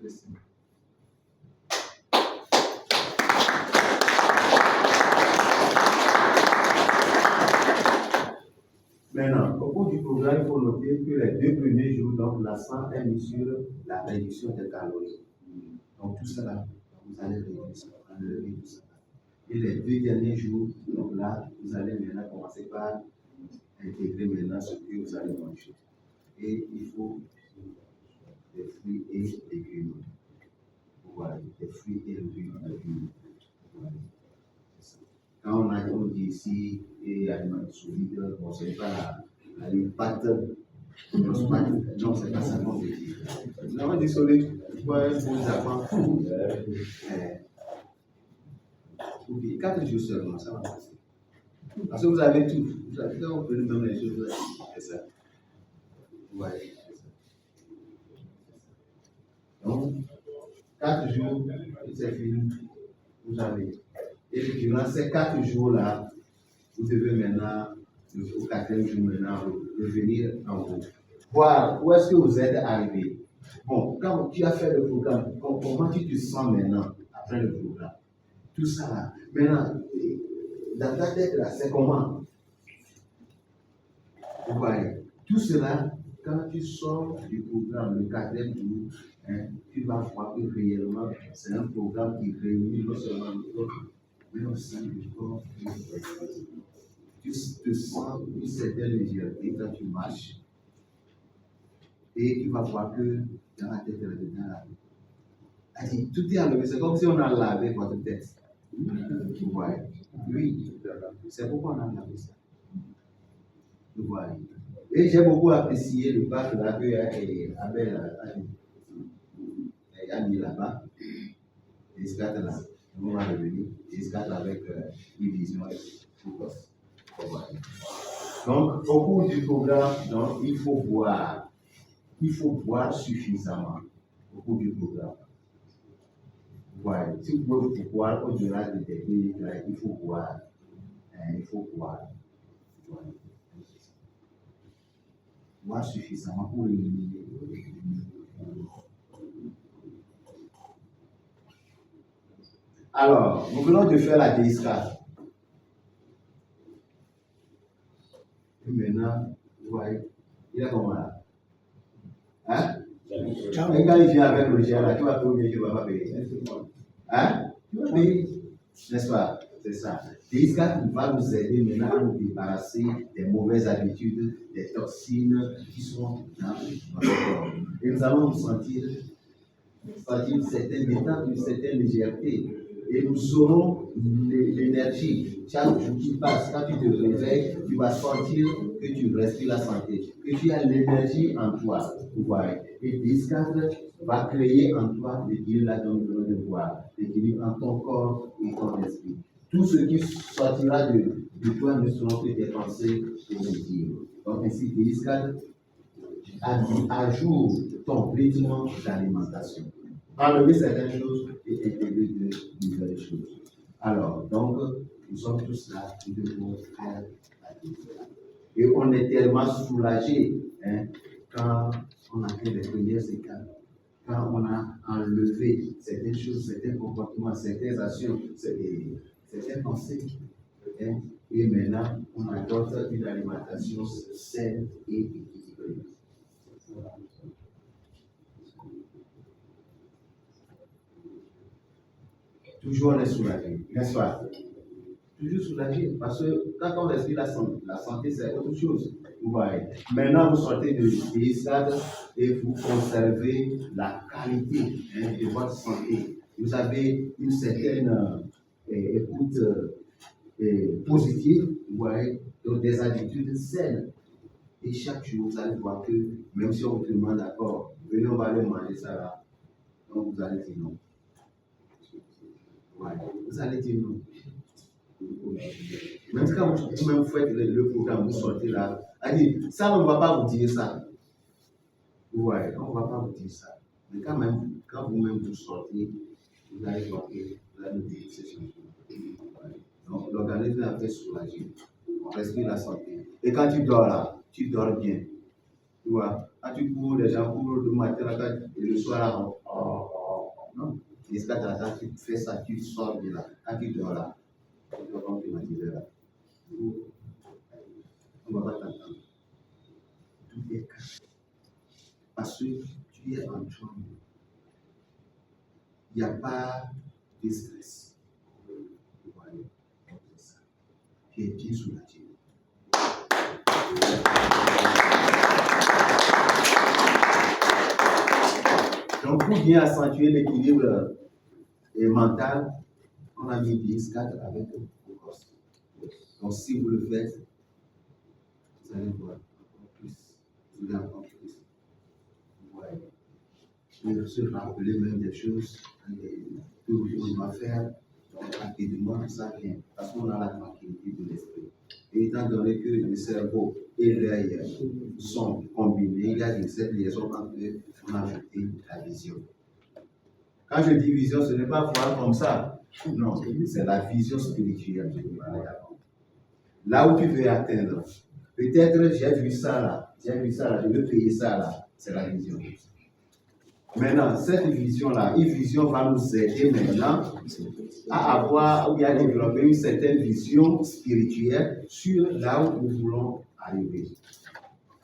Merci. Maintenant, au cours du programme, il faut noter que les 2 premiers jours, donc l'accent est mis sur la réduction des calories. Donc tout ça là, vous allez réduire ça, enlever tout ça. Et les 2 derniers jours, donc là, vous allez maintenant commencer par intégrer maintenant ce que vous allez manger. Et il faut des fruits et des légumes. Voilà, des fruits et des légumes. Voilà. Quand on dit ici, et aliments solides, bon, ce n'est pas la pâte, non, c'est pas ça qu'on veut dire. Nous avons dit solide, quoi, vous apprendre. 4 jours seulement, ça va passer. Parce que vous avez tout. Vous avez quand vous prenez même les choses, c'est ça. Voilà, c'est ça. Donc, 4 jours, c'est fini. Vous avez. Et durant ces 4 jours-là, vous devez maintenant, au 4e jour maintenant, revenir en haut. Voir où est-ce que vous êtes arrivé. Bon, quand tu as fait le programme, comment tu te sens maintenant après le programme? Tout ça là. Maintenant, dans ta tête là, c'est comment? Vous voyez, tout cela, quand tu sors du programme le 4e jour, hein, tu vas voir que réellement, c'est un programme qui réunit non seulement le corps, mais aussi le corps et l'esprit. Tu te sens une certaine légèreté quand tu marches, et tu vas voir que dans la tête là-dedans, tout est enlevé. C'est comme si on a lavé votre tête. Vous voyez? Oui, c'est pourquoi on a lavé ça. Vous voyez? Et j'ai beaucoup apprécié le bac là que Abel a mis là-bas. Et ce là, on va revenir. Et ce avec une vision précoce. Donc, au cours du programme, donc, il faut boire suffisamment au cours du programme. Voilà. Si vous pouvez boire au-delà de des minutes, il faut boire. Il faut boire. Voilà. Boire suffisamment pour éliminer. Alors, nous venons de faire la DSK. Et maintenant, vous voyez, il est comment là? Hein? Et quand il vient avec le gel là, tu vas payer, tu ne vas pas payer. Hein? Tu vas payer. N'est-ce pas? C'est ça. DSK va nous aider maintenant à nous débarrasser des mauvaises habitudes, des toxines qui sont dans notre corps. Et nous allons nous sentir une certaine détente, une certaine légèreté. Et nous aurons l'énergie. Chaque jour qui passe, quand tu te réveilles, tu vas sentir que tu respires la santé, que tu as l'énergie en toi. Vous voyez. Et DISCAD va créer en toi l'équilibre là dont nous venons de voir, l'équilibre en ton corps et ton esprit. Tout ce qui sortira de toi ne seront que des pensées positives. Donc ainsi, DISCAD ajoute ton rythme d'alimentation. Enlever certaines choses et intégrer de nouvelles choses. Alors, donc, nous sommes tous là, nous devons faire la différence. Et on est tellement soulagé quand on a fait les premières étapes. quand on a enlevé certaines choses, certains comportements, certaines actions, certaines pensées. Hein, et maintenant, on adopte une alimentation saine et équilibrée. Toujours on est soulagé, n'est-ce pas? Toujours soulagé, parce que quand on respire la santé, c'est autre chose. Vous voyez. Maintenant, vous sortez de l'ISCAD et vous conservez la qualité de votre santé. Vous avez une certaine écoute positive, vous voyez, donc des habitudes saines. Et chaque jour, vous allez voir que, même si on vous demande d'accord, venez, on va aller manger ça là, donc vous allez dire non. Ouais. Vous allez dire non. Même quand vous faites le programme, vous sortez là, ça, on ne va pas vous dire ça. Ouais, on ne va pas vous dire ça. Mais quand même, quand vous-même vous sortez, vous allez voir que vous allez dire que c'est changement. Ouais. Donc, l'organisme est fait soulager. On respire la santé. Et quand tu dors là, tu dors bien. Tu vois, quand tu cours, les gens courent le matin et le soir là, non. Et quand tu fais ça, tu sors de là. Quand tu dors là, tu dois comme climatiser là. On ne va pas t'entendre. Tout est calme. Parce que tu es en train. Il n'y a pas de stress. Vous voyez, c'est ça. Tu es bien soulagé. Donc, pour bien accentuer l'équilibre mental, on a mis 10-4 avec le corps. Donc, si vous le faites, vous allez voir encore plus. Vous allez encore plus. Vous voyez. Vous se rappeler même des choses que on doit faire. Donc, rapidement, ça vient. Parce qu'on a la tranquillité de l'esprit. Et étant donné que le cerveau et l'œil sont combinés, il y a cette liaison entre eux, on a ajouté la vision. Quand je dis vision, ce n'est pas voir comme ça. Non, c'est la vision spirituelle. Là où tu veux atteindre. Peut-être j'ai vu ça là, je veux payer ça là. C'est la vision. Maintenant, cette vision-là, une vision va nous aider maintenant à avoir ou à développer une certaine vision spirituelle sur là où nous voulons arriver.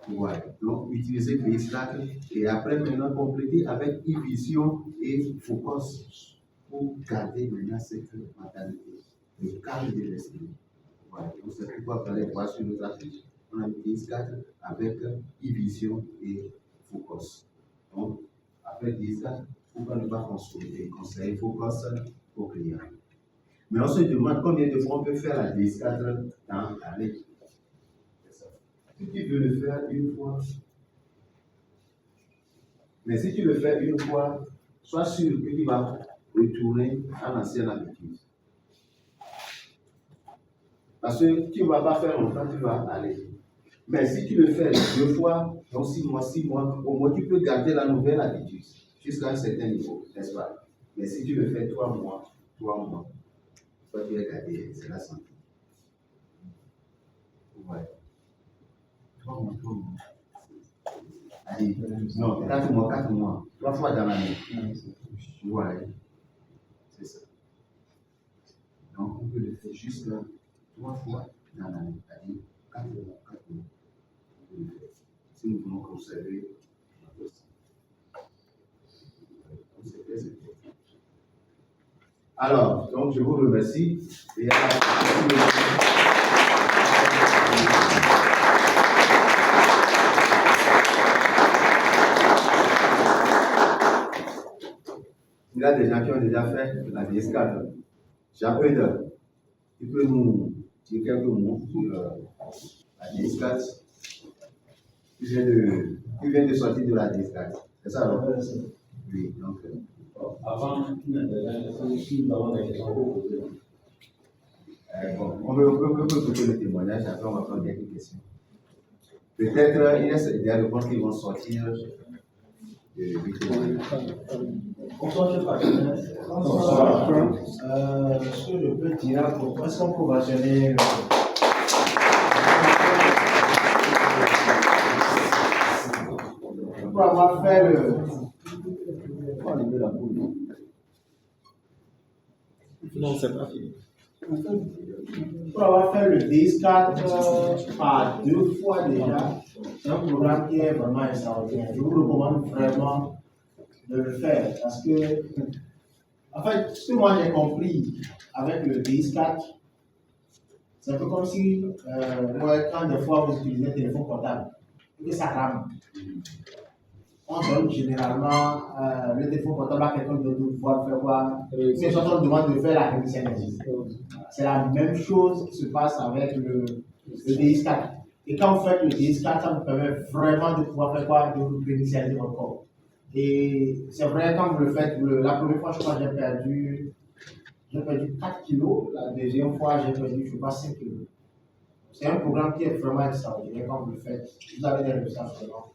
Ouais. Donc, utiliser PSLAC et après maintenant compléter avec une vision et focus pour garder maintenant cette mentalité, le calme de l'esprit. Ouais. Donc, c'est pourquoi vous allez voir sur notre affiche, on a mis PSLAC avec une vision et focus. Donc, après PSLAC, pourquoi ne pas conseiller focus au client? Mais on se demande combien de fois on peut faire la PS4 dans l'année. Si tu veux le faire une fois, mais si tu le fais une fois, sois sûr que tu vas retourner à l'ancienne habitude. Parce que tu ne vas pas faire longtemps, tu vas aller. Mais si tu le fais 2 fois, donc 6 mois, au moins tu peux garder la nouvelle habitude jusqu'à un certain niveau, n'est-ce pas? Mais si tu le fais 3 mois, toi tu es gardé, c'est la santé. Ouais. 3 mois. Allez, non, 4 mois. 3 fois dans l'année. Ouais. C'est ça. Donc, on peut le faire jusqu'à 3 fois dans l'année. C'est-à-dire 4 mois. On peut le faire. Si nous voulons conserver notre sang. C'est très important. Alors, donc, je vous remercie. Et il y a des gens qui ont déjà fait la DSCAD. Jean-Eudes, tu peux nous dire quelques mots sur la DSCAD. Tu viens de sortir de la DSCAD. C'est ça, alors? Oui, donc. Avant, nous avons des questions pour poser. Bon, on peut poser le témoignage, après on va prendre quelques questions. Peut-être il y a des réponses qui vont sortir du témoignage. Bonsoir, chef partenaire. Bonsoir. Ce que je peux dire, est-ce qu'on peut mentionner pour avoir fait Non, c'est pas fini. Pour avoir fait le DS4 par 2 fois déjà, c'est un programme qui est vraiment extraordinaire. Je vous recommande vraiment de le faire parce que, en fait, ce que moi j'ai compris avec le DS4, c'est un peu comme si, quand des fois vous utilisez un téléphone portable et que ça rame. On donne généralement le téléphone portable à quelqu'un d'autre pour pouvoir faire quoi. Mais quand on demande de faire la réinitialisation. C'est la même chose qui se passe avec le DS4. Et quand vous faites le DS4, ça vous permet vraiment de pouvoir faire quoi, de réinitialiser votre corps. Et c'est vrai, quand vous le faites, la première fois, je crois que j'ai perdu 4 kilos. La deuxième fois, j'ai perdu, je crois, 5 kilos. C'est un programme qui est vraiment extraordinaire. Quand vous le faites, vous avez des résultats vraiment.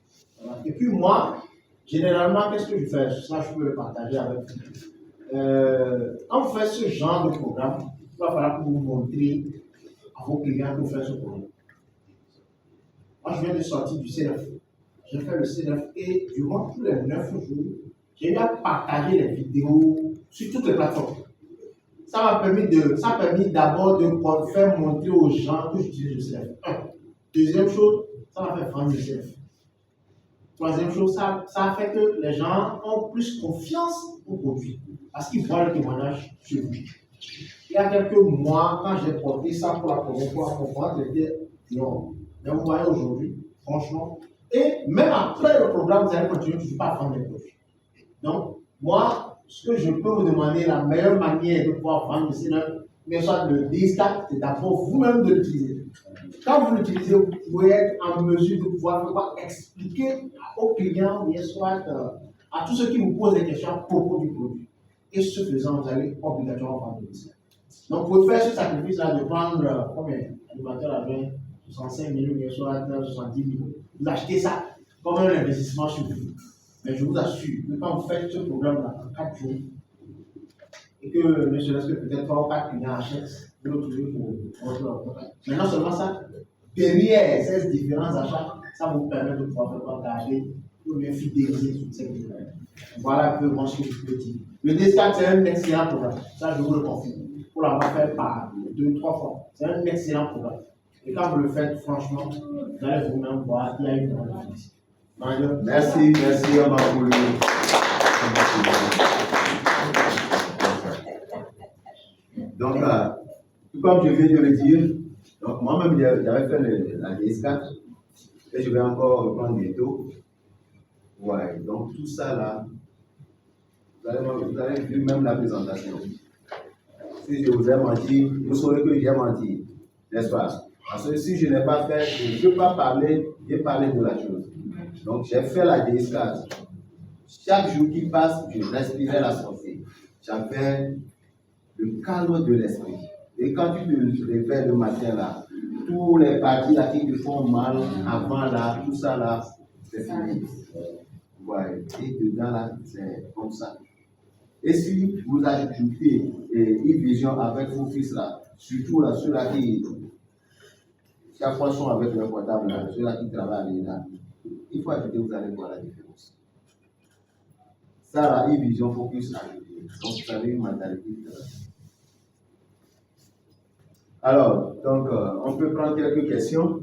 Et puis moi, généralement, qu'est-ce que je fais? Ça, je peux le partager avec vous. Quand vous faites ce genre de programme, il va falloir que vous montrez à vos clients pour faire ce programme. Moi, je viens de sortir du C9. J'ai fait le C9 et durant tous les 9 jours, j'ai eu à partager les vidéos sur toutes les plateformes. Ça m'a permis d'abord de faire montrer aux gens que j'utilise le C9. Deuxième chose, ça m'a fait vendre le C9. Troisième chose, ça a fait que les gens ont plus confiance au produit parce qu'ils voient le témoignage sur vous. Il y a quelques mois, quand j'ai porté ça pour la première fois, mon ventre était énorme. Mais vous voyez aujourd'hui, franchement, et même après le programme, vous allez continuer toujours pas à vendre des produits. Donc, moi, ce que je peux vous demander, la meilleure manière de pouvoir vendre mais soit le DS4, c'est d'abord vous-même de l'utiliser. Quand vous l'utilisez, vous pouvez être en mesure de pouvoir expliquer aux clients, bien soit à tous ceux qui vous posent des questions à propos du produit. Et ce faisant, vous allez obligatoirement vendre le DS4. Donc, vous pouvez faire ce sacrifice-là de prendre combien l'animateur avait 65 millions, bien soit 70 millions. Vous achetez ça comme un investissement sur vous. Mais je vous assure que quand vous faites ce programme-là en 4 jours, et que ne serait-ce que peut-être 3 ou 4 clients achètent, vous le trouvez pour votre contact. Mais non seulement ça, derrière ces différents achats, ça vous permet de pouvoir garder ou bien fidéliser toutes ces clients. Voilà un peu moi ce que je peux dire. Le DS4, c'est un excellent programme. Ça, je vous le confirme. Pour l'avoir fait par 2-3 fois. C'est un excellent programme. Et quand vous le faites, franchement, vous allez vous-même voir qu'il y a une grande différence. Merci, on va vous Donc, comme je viens de le dire, donc moi-même j'avais fait la DS4 et je vais encore reprendre bientôt. Ouais, donc tout ça là, vous allez vu même la présentation. Si je vous ai menti, vous saurez que j'ai menti, n'est-ce pas? Parce que si je n'ai pas fait, je ne peux pas parler, j'ai parlé de la chose. Donc j'ai fait la DS4. Chaque jour qui passe, je respirais la santé. J'avais le calme de l'esprit. Et quand tu te réveilles le matin là, tous les parties là qui te font mal avant là, tout ça là, c'est fini. Ouais. Et dedans là, c'est comme ça. Et si vous ajoutez une vision avec vos fils là, surtout là, ceux-là qui chaque fois sont avec leur portable là, ceux-là qui travaillent là, il faut ajouter, vous allez voir la différence. Ça là, une vision focus ajoutée. Donc vous avez une mentalité. Alors, donc, on peut prendre quelques questions.